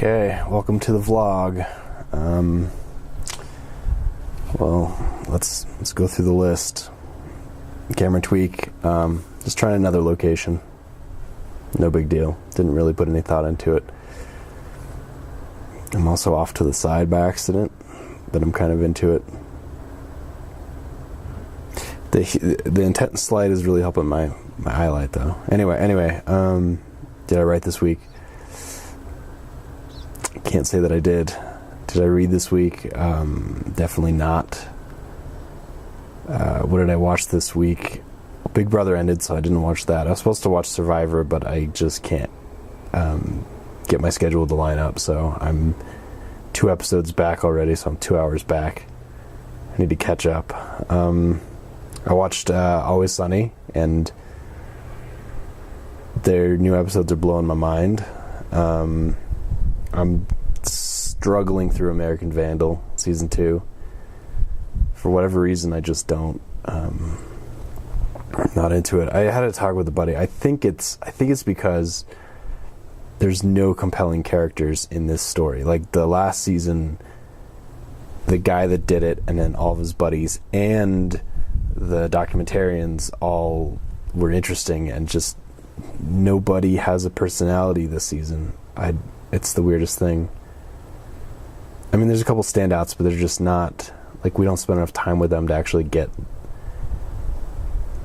Okay, welcome to the vlog. Well, let's go through the list. Camera tweak. Just trying another location. No big deal. Didn't really put any thought into it. I'm also off to the side by accident, but I'm kind of into it. The intense slide is really helping my highlight though. Anyway, did I write this week? Can't say that I did. Did I read this week? Definitely not. What did I watch this week? Big Brother ended, so I didn't watch that. I was supposed to watch Survivor, but I just can't get my schedule to line up, so I'm 2 episodes back already, so I'm 2 hours back. I need to catch up. I watched Always Sunny, and their new episodes are blowing my mind. I'm struggling through American Vandal season 2. For whatever reason, I just don't. I'm not into it. I had a talk with a buddy. I think it's because there's no compelling characters in this story. Like the last season, the guy that did it, and then all of his buddies, and the documentarians all were interesting, and just nobody has a personality this season. It's the weirdest thing. I mean, there's a couple standouts, but they're just not, like, we don't spend enough time with them to actually get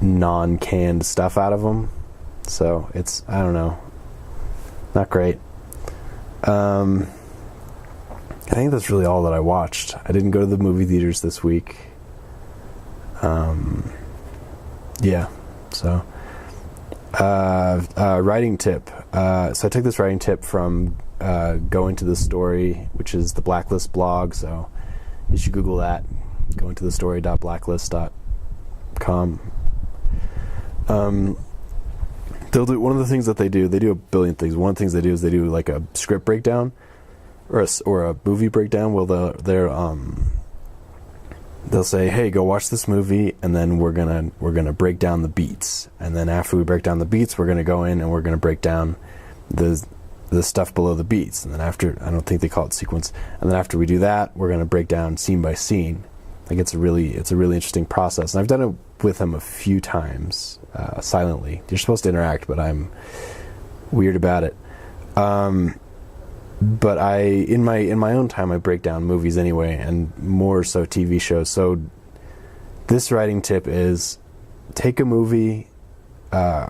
non-canned stuff out of them. So it's, I don't know, not great. I think that's really all that I watched. I didn't go to the movie theaters this week. Yeah, so writing tip. So I took this writing tip from Go Into the Story, which is the Blacklist blog, so you should Google that. Go into the story.blacklist.com. They'll do one of the things that they do a billion things. One of the things they do is they do like a script breakdown or a movie breakdown. Well, they'll say, hey, go watch this movie, and then we're gonna break down the beats, and then after we break down the beats, we're gonna go in and we're gonna break down the stuff below the beats, and then after, I don't think they call it sequence, and then after we do that, we're gonna break down scene by scene. Like it's a really interesting process, and I've done it with them a few times silently. You're supposed to interact, but I'm weird about it. But in my own time, I break down movies anyway, and more so TV shows. So this writing tip is take a movie,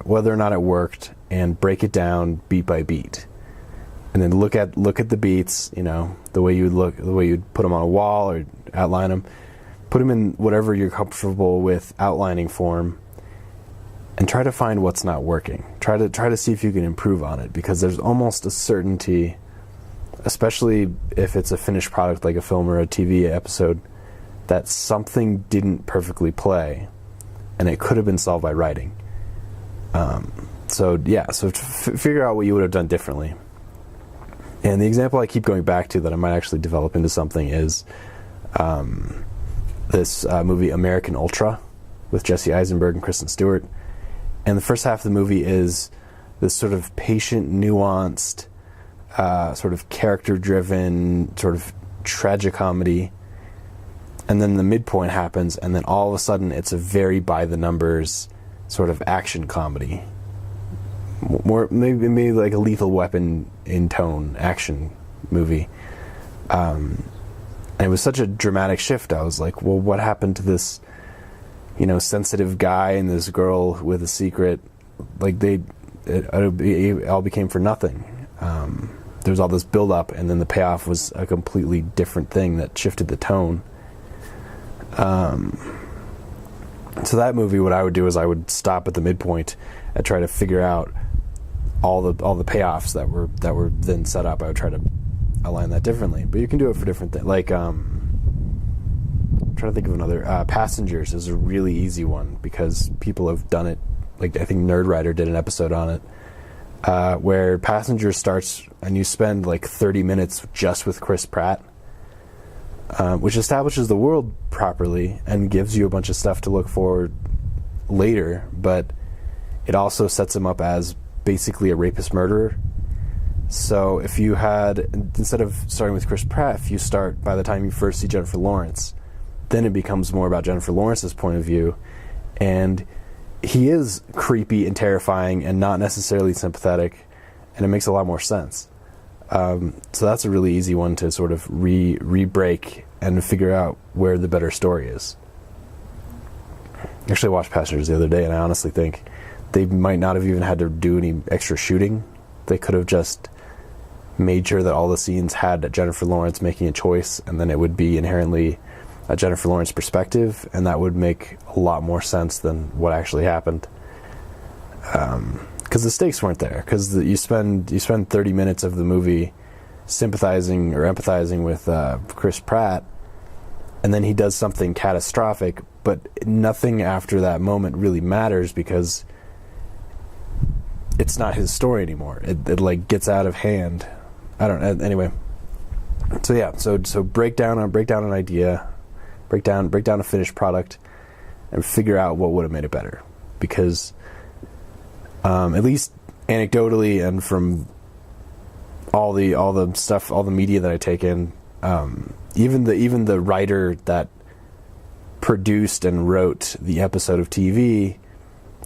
whether or not it worked, and break it down beat by beat, and then look at the beats. You know, the way you'd put them on a wall or outline them. Put them in whatever you're comfortable with outlining form, and try to find what's not working. Try to see if you can improve on it, because there's almost a certainty, especially if it's a finished product like a film or a TV episode, that something didn't perfectly play, and it could have been solved by writing. So figure out what you would have done differently. And the example I keep going back to that I might actually develop into something is this movie American Ultra with Jesse Eisenberg and Kristen Stewart. And the first half of the movie is this sort of patient, nuanced, sort of character-driven, sort of tragicomedy, and then the midpoint happens, and then all of a sudden it's a very by-the-numbers sort of action comedy, more maybe like a Lethal Weapon in tone action movie. And it was such a dramatic shift. I was like, well, what happened to this, sensitive guy and this girl with a secret? Like it all became for nothing. There was all this build-up, and then the payoff was a completely different thing that shifted the tone. So that movie, what I would do is I would stop at the midpoint and try to figure out all the payoffs that were then set up. I would try to align that differently, but you can do it for different things. Like I'm trying to think of another. Passengers is a really easy one because people have done it. Like I think Nerdwriter did an episode on it. Where Passengers starts and you spend like 30 minutes just with Chris Pratt, which establishes the world properly and gives you a bunch of stuff to look for later, but it also sets him up as basically a rapist murderer, So if you had, instead of starting with Chris Pratt, if you start by the time you first see Jennifer Lawrence, then it becomes more about Jennifer Lawrence's point of view, and he is creepy and terrifying and not necessarily sympathetic, and it makes a lot more sense. So that's a really easy one to sort of re-break and figure out where the better story is. Actually, I watched Passengers the other day, and I honestly think they might not have even had to do any extra shooting. They could have just made sure that all the scenes had Jennifer Lawrence making a choice, and then it would be inherently a Jennifer Lawrence perspective, and that would make a lot more sense than what actually happened. Because the stakes weren't there. Because you spend 30 minutes of the movie sympathizing or empathizing with Chris Pratt, and then he does something catastrophic, but nothing after that moment really matters because it's not his story anymore. It like gets out of hand. I don't know. Anyway. So yeah, so break down an idea, break down a finished product, and figure out what would have made it better. Because at least anecdotally and from all the stuff, all the media that I take in, even the writer that produced and wrote the episode of TV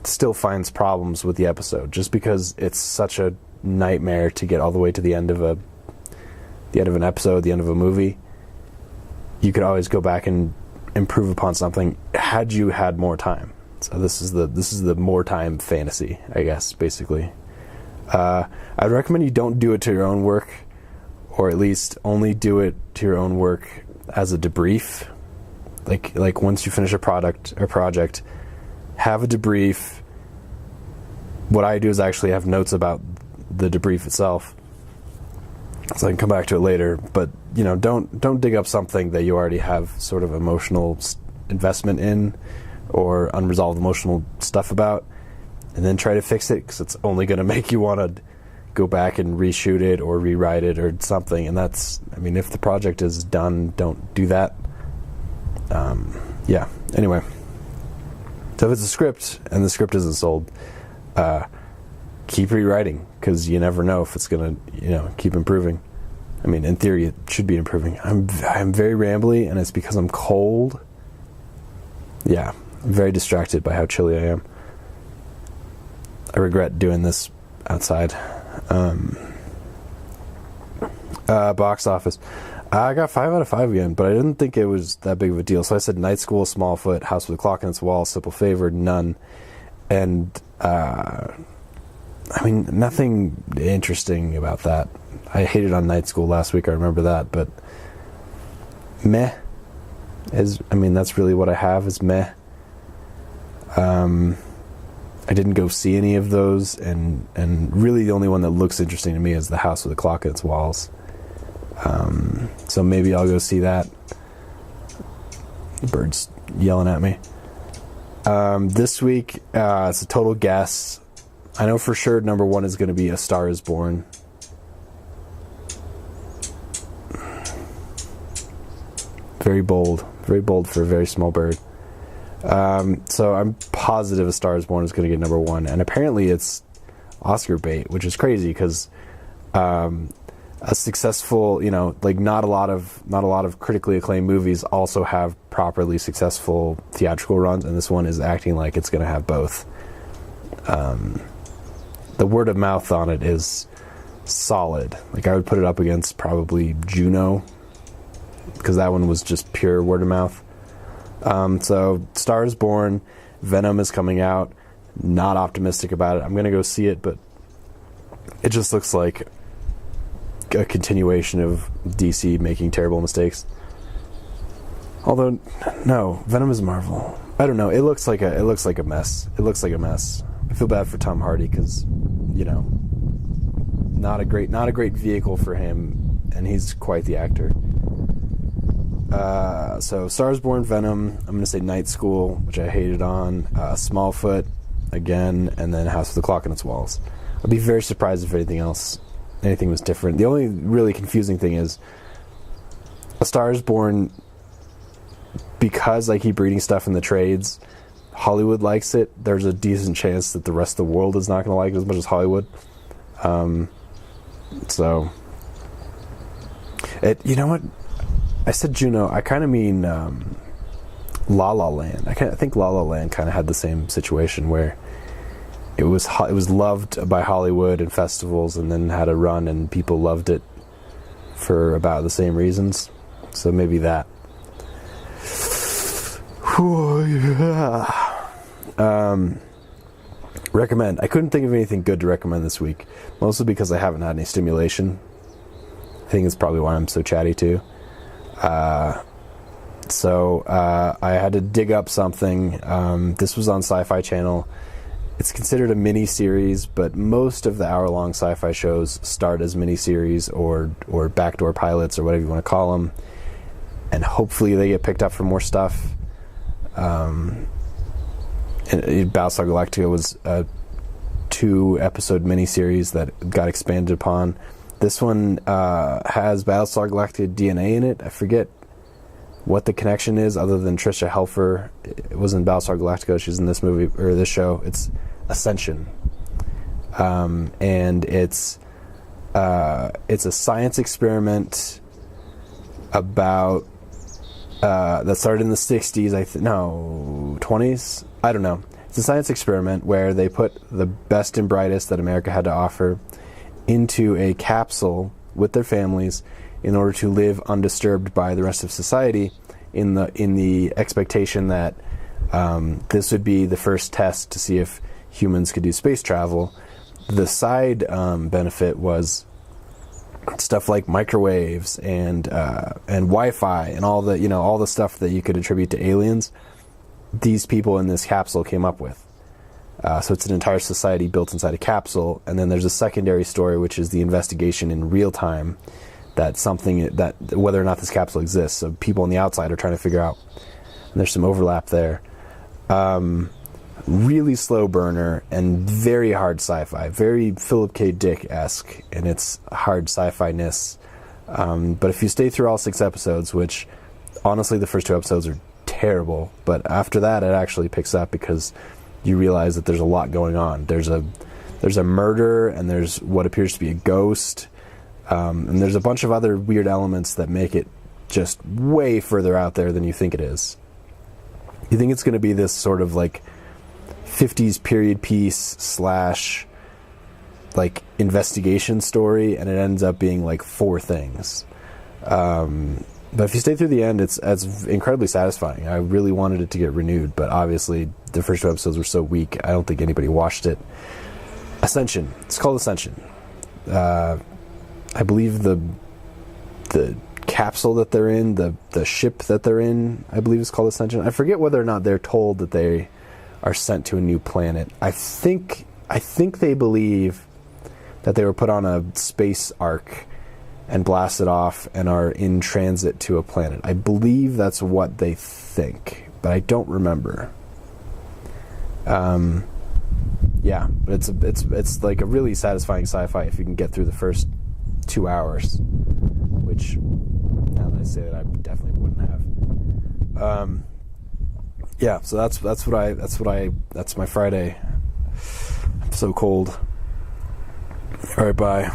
still finds problems with the episode, just because it's such a nightmare to get all the way to the end of an episode, the end of a movie. You could always go back and improve upon something had you had more time. So this is the more time fantasy, I guess, basically. I'd recommend you don't do it to your own work, or at least only do it to your own work as a debrief. Like once you finish a product or project, have a debrief. What I do is actually have notes about the debrief itself, so I can come back to it later. But don't dig up something that you already have sort of emotional investment in or unresolved emotional stuff about, and then try to fix it, because it's only going to make you want to go back and reshoot it or rewrite it or something. And if the project is done, don't do that. Anyway, so if it's a script and the script isn't sold, keep rewriting, because you never know if it's going to keep improving. I mean, in theory, it should be improving. I'm very rambly, and it's because I'm cold. Yeah, I'm very distracted by how chilly I am. I regret doing this outside. Box office. I got 5 out of 5 again, but I didn't think it was that big of a deal. So I said Night School, Smallfoot, House with a Clock in its Wall, Simple Favor, None. And, nothing interesting about that. I hated on Night School last week, I remember that, but meh. That's really what I have, is meh. I didn't go see any of those, and really the only one that looks interesting to me is The House with a Clock in its Walls. So maybe I'll go see that. The bird's yelling at me. This week, it's a total guess. I know for sure number 1 is going to be A Star is Born. Very bold for a very small bird. So I'm positive A Star is Born is going to get number 1, and apparently it's Oscar bait, which is crazy because a successful, not a lot of critically acclaimed movies also have properly successful theatrical runs, and this one is acting like it's going to have both. The word of mouth on it is solid. Like, I would put it up against probably Juno, because that one was just pure word of mouth. So Star is Born, Venom is coming out. Not optimistic about it. I'm going to go see it, but it just looks like a continuation of DC making terrible mistakes. Although, no, Venom is Marvel. I don't know. It looks like a mess. It looks like a mess. I feel bad for Tom Hardy because, not a great vehicle for him, and he's quite the actor. So Star is Born, Venom. I'm going to say Night School, which I hated on. Smallfoot again, and then House with the Clock in its Walls. I'd be very surprised if anything was different. The only really confusing thing is A Star is Born, because I keep reading stuff in the trades, Hollywood likes it. There's a decent chance that the rest of the world is not going to like it as much as Hollywood. So, you know what? I said Juno. I kind of mean La La Land. I think La La Land kind of had the same situation where it was loved by Hollywood and festivals, and then had a run, and people loved it for about the same reasons. So maybe that. Recommend. I couldn't think of anything good to recommend this week, mostly because I haven't had any stimulation. I think it's probably why I'm so chatty too. So I had to dig up something. This was on Sci-Fi Channel. It's considered a mini-series, but most of the hour-long sci-fi shows start as mini-series or backdoor pilots or whatever you want to call them, and hopefully they get picked up for more stuff. And Battlestar Galactica was a 2-episode miniseries that got expanded upon. This one has Battlestar Galactica DNA in it. I forget what the connection is, other than Tricia Helfer. It was in Battlestar Galactica. She's in this movie or this show. It's Ascension, and it's a science experiment about that started in the 60s. 20s. I don't know. It's a science experiment where they put the best and brightest that America had to offer into a capsule with their families in order to live undisturbed by the rest of society, in the expectation that this would be the first test to see if humans could do space travel. The side benefit was stuff like microwaves and Wi-Fi and all the stuff that you could attribute to aliens. These people in this capsule came up with. So it's an entire society built inside a capsule, and then there's a secondary story, which is the investigation in real time that whether or not this capsule exists. So people on the outside are trying to figure out, and there's some overlap there. Really slow burner and very hard sci-fi, very Philip K. Dick-esque in its hard sci-fi-ness. But if you stay through all 6 episodes, which honestly the first 2 episodes are terrible, but after that it actually picks up because you realize that there's a lot going on. There's a murder, and there's what appears to be a ghost, and there's a bunch of other weird elements that make it just way further out there than you think it is. You think it's going to be this sort of like 50s period piece / like investigation story, and it ends up being like 4 things. But if you stay through the end, it's incredibly satisfying. I really wanted it to get renewed, but obviously the first 2 episodes were so weak, I don't think anybody watched it. Ascension. It's called Ascension. I believe the capsule that they're in, the ship that they're in, I believe is called Ascension. I forget whether or not they're told that they are sent to a new planet. I think they believe that they were put on a space ark and blasted off and are in transit to a planet. I believe that's what they think, but I don't remember. Yeah, but it's like a really satisfying sci-fi if you can get through the first 2 hours, which now that I say that, I definitely wouldn't have. Yeah, so that's my Friday. I'm so cold. All right, bye.